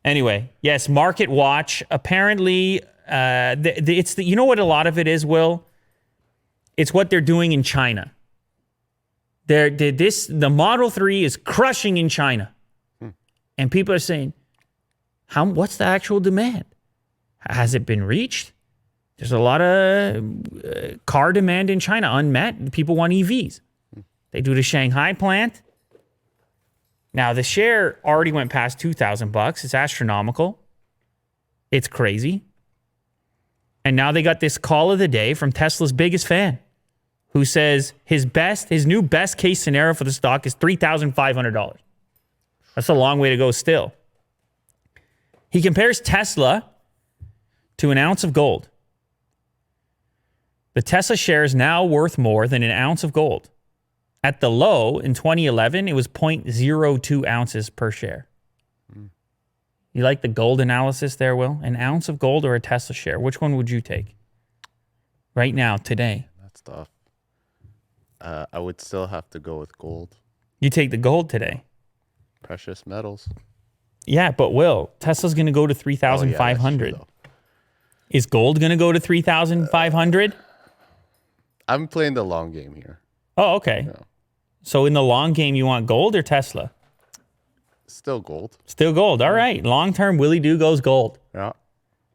Anyway, yes, Market Watch. Apparently, you know what a lot of it is, Will? It's what they're doing in China. The Model 3 is crushing in China. And people are saying, what's the actual demand? Has it been reached? There's a lot of car demand in China unmet. People want EVs. They do the Shanghai plant. Now, the share already went past $2,000. It's astronomical. It's crazy. And now they got this call of the day from Tesla's biggest fan, who says his new best case scenario for the stock is $3,500. That's a long way to go still. He compares Tesla to an ounce of gold. The Tesla share is now worth more than an ounce of gold. At the low in 2011, it was 0.02 ounces per share. You like the gold analysis there, Will? An ounce of gold or a Tesla share? Which one would you take? Right now, today. That's tough. I would still have to go with gold. You take the gold today. Precious metals. Yeah, but Will, Tesla's going to go to 3,500. Is gold going to go to 3,500? I'm playing the long game here. Oh, okay. Yeah. So in the long game, you want gold or Tesla? Still gold. Still gold. All right. Long term, Willie Doo goes gold. Yeah.